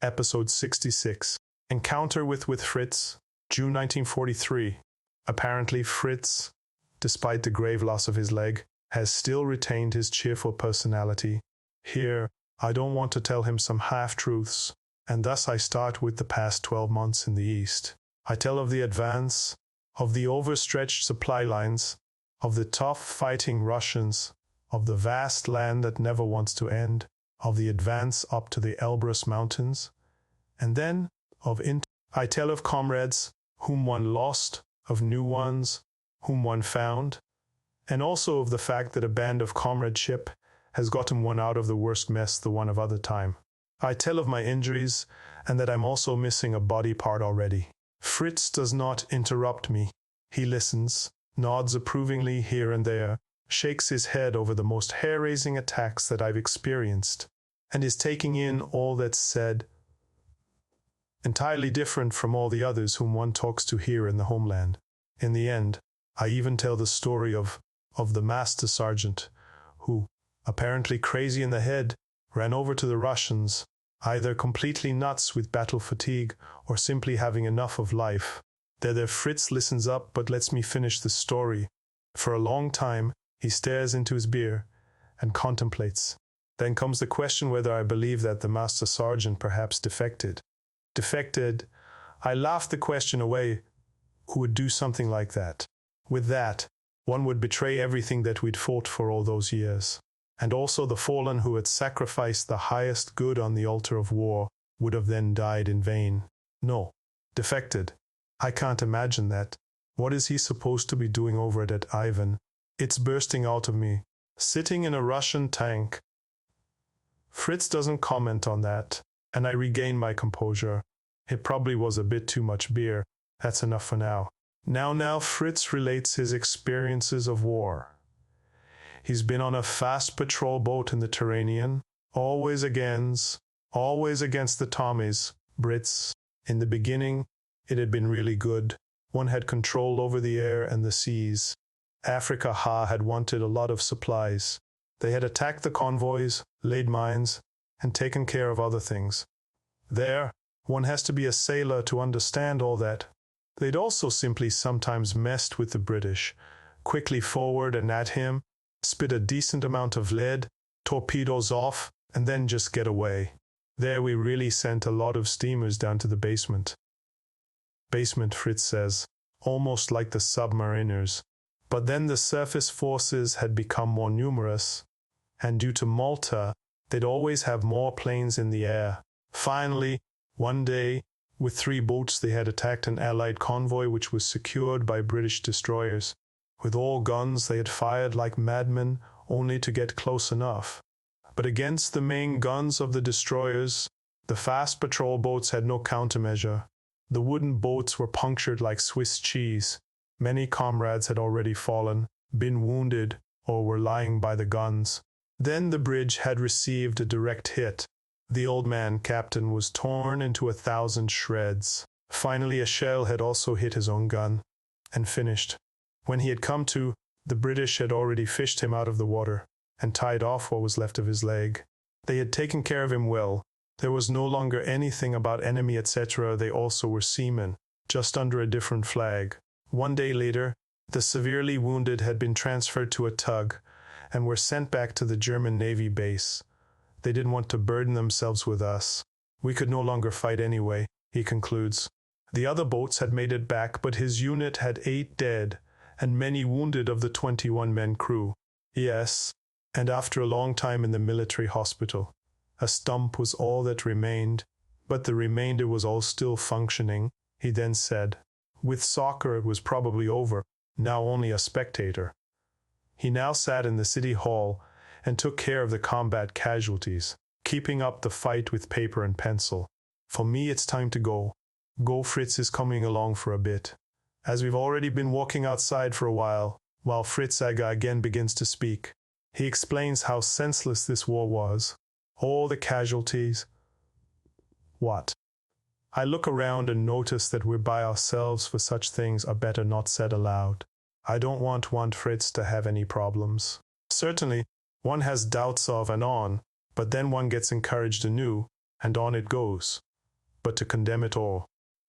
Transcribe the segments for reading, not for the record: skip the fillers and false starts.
Episode 66. Encounter with Fritz, June 1943. Apparently Fritz, despite the grave loss of his leg, has still retained his cheerful personality. Here, I don't want to tell him some half-truths, and thus I start with the past 12 months in the East. I tell of the advance, of the overstretched supply lines, of the tough fighting Russians, of the vast land that never wants to end, of the advance up to the Elbrus Mountains, and then I tell of comrades whom one lost, of new ones whom one found, and also of the fact that a band of comradeship has gotten one out of the worst mess the one of other time. I tell of my injuries, and that I'm also missing a body part already. Fritz does not interrupt me. He listens, nods approvingly here and there, shakes his head over the most hair-raising attacks that I've experienced, and is taking in all that's said, entirely different from all the others whom one talks to here in the homeland. In the end, I even tell the story of the master sergeant, who, apparently crazy in the head, ran over to the Russians, either completely nuts with battle fatigue or simply having enough of life. There Fritz listens up but lets me finish the story. For a long time, he stares into his beer and contemplates. Then comes the question whether I believe that the master sergeant perhaps defected. Defected? I laughed the question away. Who would do something like that? With that, one would betray everything that we'd fought for all those years. And also the fallen who had sacrificed the highest good on the altar of war would have then died in vain. No. Defected. I can't imagine that. What is he supposed to be doing over it at Ivan? It's bursting out of me. Sitting in a Russian tank. Fritz doesn't comment on that, and I regain my composure. It probably was a bit too much beer. That's enough for now. Now Fritz relates his experiences of war. He's been on a fast patrol boat in the Mediterranean, always against the Tommies, Brits. In the beginning, it had been really good. One had control over the air and the seas. Africa had wanted a lot of supplies. They had attacked the convoys, laid mines, and taken care of other things. There, one has to be a sailor to understand all that. They'd also simply sometimes messed with the British, quickly forward and at him, spit a decent amount of lead, torpedoes off, and then just get away. There we really sent a lot of steamers down to the basement. Basement, Fritz says, almost like the submariners. But then the surface forces had become more numerous, and due to Malta, they'd always have more planes in the air. Finally, one day, with 3 boats they had attacked an Allied convoy which was secured by British destroyers. With all guns they had fired like madmen, only to get close enough. But against the main guns of the destroyers, the fast patrol boats had no countermeasure. The wooden boats were punctured like Swiss cheese. Many comrades had already fallen, been wounded, or were lying by the guns. Then the bridge had received a direct hit. The old man captain was torn into 1,000 shreds. Finally, a shell had also hit his own gun, and finished. When he had come to, the British had already fished him out of the water, and tied off what was left of his leg. They had taken care of him well. There was no longer anything about enemy, etc. They also were seamen, just under a different flag. One day later, the severely wounded had been transferred to a tug, and were sent back to the German Navy base. They didn't want to burden themselves with us. We could no longer fight anyway, he concludes. The other boats had made it back, but his unit had 8 dead, and many wounded of the 21-men crew. Yes, and after a long time in the military hospital. A stump was all that remained, but the remainder was all still functioning, he then said. With soccer it was probably over, now only a spectator. He now sat in the city hall and took care of the combat casualties, keeping up the fight with paper and pencil. For me it's time to go. Fritz is coming along for a bit. As we've already been walking outside for a while Fritz again begins to speak. He explains how senseless this war was. All the casualties. What? I look around and notice that we're by ourselves, for such things are better not said aloud. I don't want Fritz to have any problems. Certainly, one has doubts of and on, but then one gets encouraged anew, and on it goes. but to condemn it all.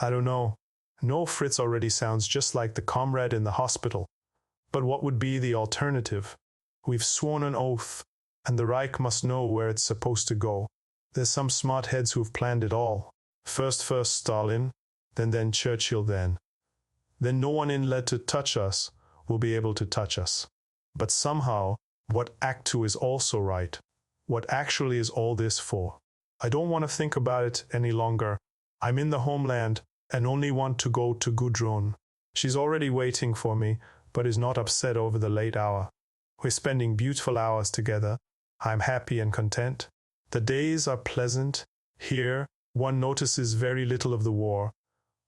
I don't know. No, Fritz already sounds just like the comrade in the hospital. But what would be the alternative? We've sworn an oath, and the Reich must know where it's supposed to go. There's some smart heads who've planned it all. First Stalin, then Churchill then. Then no one in led to touch us will be able to touch us. But somehow, what Act 2 is also right. What actually is all this for? I don't want to think about it any longer. I'm in the homeland and only want to go to Gudrun. She's already waiting for me, but is not upset over the late hour. We're spending beautiful hours together. I'm happy and content. The days are pleasant. Here, one notices very little of the war.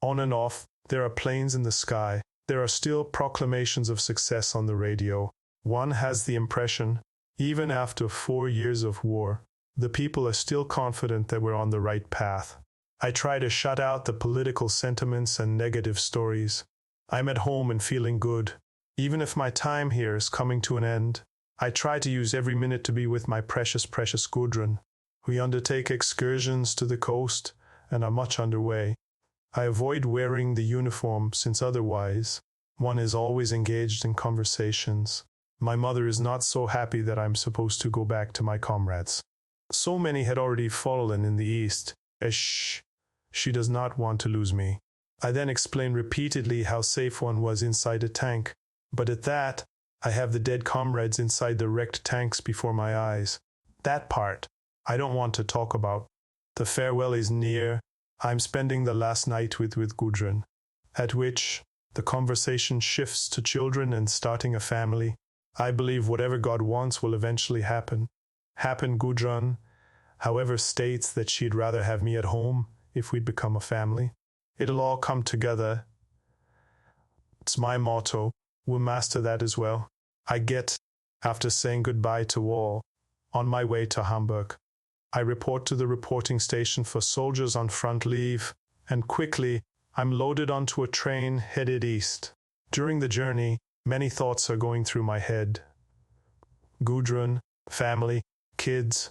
On and off, there are planes in the sky. There are still proclamations of success on the radio. One has the impression, even after 4 years of war, the people are still confident that we're on the right path. I try to shut out the political sentiments and negative stories. I'm at home and feeling good. Even if my time here is coming to an end, I try to use every minute to be with my precious Gudrun. We undertake excursions to the coast and are much underway. I avoid wearing the uniform since otherwise one is always engaged in conversations. My mother is not so happy that I'm supposed to go back to my comrades. So many had already fallen in the east. She does not want to lose me. I then explain repeatedly how safe one was inside a tank, but at that, I have the dead comrades inside the wrecked tanks before my eyes. That part, I don't want to talk about. The farewell is near. I'm spending the last night with Gudrun, at which the conversation shifts to children and starting a family. I believe whatever God wants will eventually happen. Gudrun, however, states that she'd rather have me at home if we'd become a family. It'll all come together. It's my motto. We'll master that as well. I get, after saying goodbye to all, on my way to Hamburg. I report to the reporting station for soldiers on front leave, and quickly, I'm loaded onto a train headed east. During the journey, many thoughts are going through my head. Gudrun, family, kids,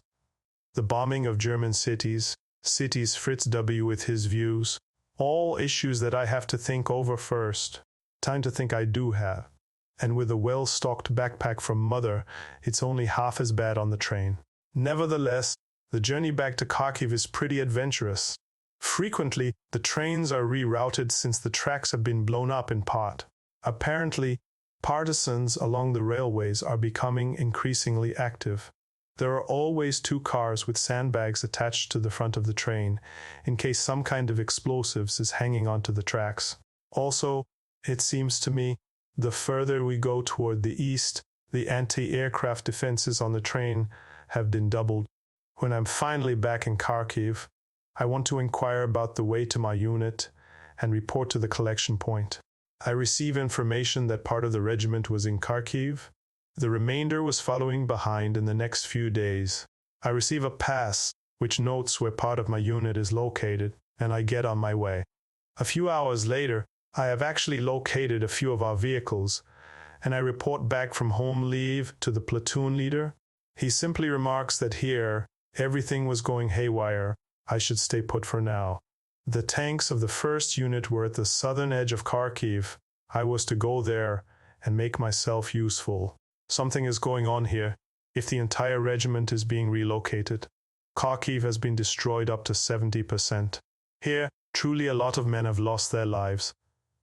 the bombing of German cities, Fritz W. with his views, all issues that I have to think over first. Time to think I do have. And with a well-stocked backpack from mother, it's only half as bad on the train. Nevertheless, the journey back to Kharkiv is pretty adventurous. Frequently, the trains are rerouted since the tracks have been blown up in part. Apparently, partisans along the railways are becoming increasingly active. There are always 2 cars with sandbags attached to the front of the train, in case some kind of explosives is hanging onto the tracks. Also, it seems to me, the further we go toward the east, the anti-aircraft defenses on the train have been doubled. When I'm finally back in Kharkiv, I want to inquire about the way to my unit and report to the collection point. I receive information that part of the regiment was in Kharkiv. The remainder was following behind in the next few days. I receive a pass which notes where part of my unit is located, and I get on my way. A few hours later, I have actually located a few of our vehicles, and I report back from home leave to the platoon leader. He simply remarks that here, everything was going haywire. I should stay put for now. The tanks of the first unit were at the southern edge of Kharkiv. I was to go there and make myself useful. Something is going on here, if the entire regiment is being relocated. Kharkiv has been destroyed up to 70%. Here, truly a lot of men have lost their lives,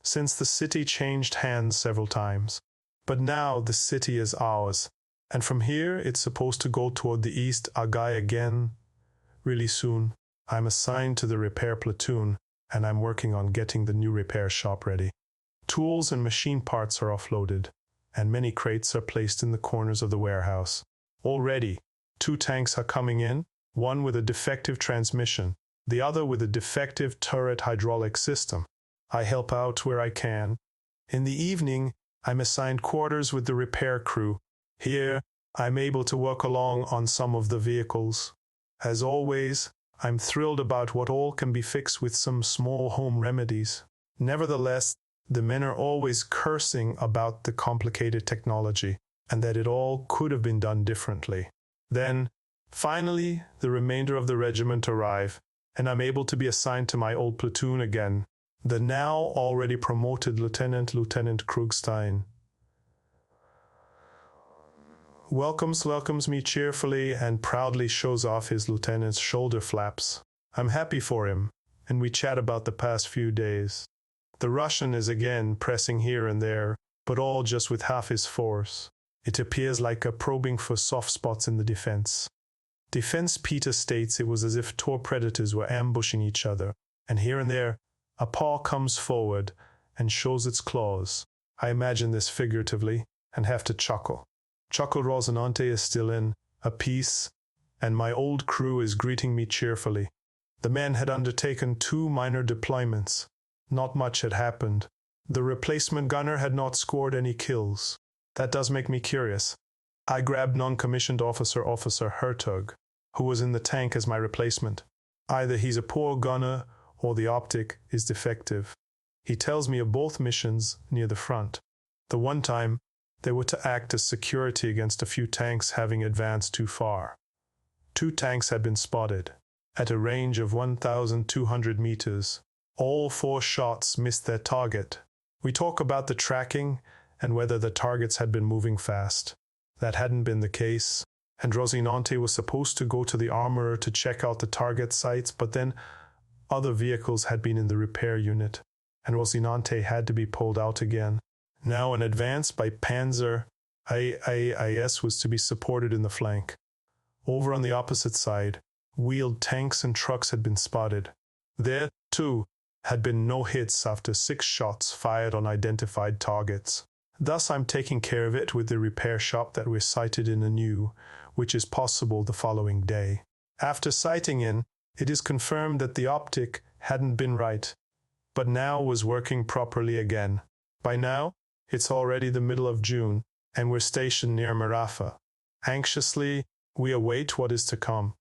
since the city changed hands several times. But now the city is ours, and from here it's supposed to go toward the east Agai again, really soon. I'm assigned to the repair platoon, and I'm working on getting the new repair shop ready. Tools and machine parts are offloaded, and many crates are placed in the corners of the warehouse. Already, 2 tanks are coming in, one with a defective transmission, the other with a defective turret hydraulic system. I help out where I can. In the evening, I'm assigned quarters with the repair crew. Here, I'm able to work along on some of the vehicles. As always, I'm thrilled about what all can be fixed with some small home remedies. Nevertheless, the men are always cursing about the complicated technology and that it all could have been done differently. Then, finally, the remainder of the regiment arrive, and I'm able to be assigned to my old platoon again. The now already promoted Lieutenant Krugstein welcomes me cheerfully and proudly shows off his lieutenant's shoulder flaps. I'm happy for him, and we chat about the past few days. The Russian is again pressing here and there, but all just with half his force. It appears like a probing for soft spots in the defense. Defense Peter states it was as if Tor predators were ambushing each other, and here and there, a paw comes forward and shows its claws. I imagine this figuratively and have to chuckle. Rosinante is still in a piece, and my old crew is greeting me cheerfully. The men had undertaken 2 minor deployments. Not much had happened. The replacement gunner had not scored any kills. That does make me curious. I grabbed non-commissioned Officer Hertog, who was in the tank as my replacement. Either he's a poor gunner or the optic is defective. He tells me of both missions near the front. The one time, they were to act as security against a few tanks having advanced too far. 2 tanks had been spotted, at a range of 1,200 meters. All 4 shots missed their target. We talk about the tracking and whether the targets had been moving fast. That hadn't been the case, and Rosinante was supposed to go to the armorer to check out the target sites, but then other vehicles had been in the repair unit, and Rosinante had to be pulled out again. Now an advance by Panzer IAIS was to be supported in the flank. Over on the opposite side, wheeled tanks and trucks had been spotted. There, too, had been no hits after 6 shots fired on identified targets. Thus I'm taking care of it with the repair shop that we're sighted in anew, which is possible the following day. After sighting in, it is confirmed that the optic hadn't been right, but now was working properly again. By now, it's already the middle of June, and we're stationed near Marafa. Anxiously, we await what is to come.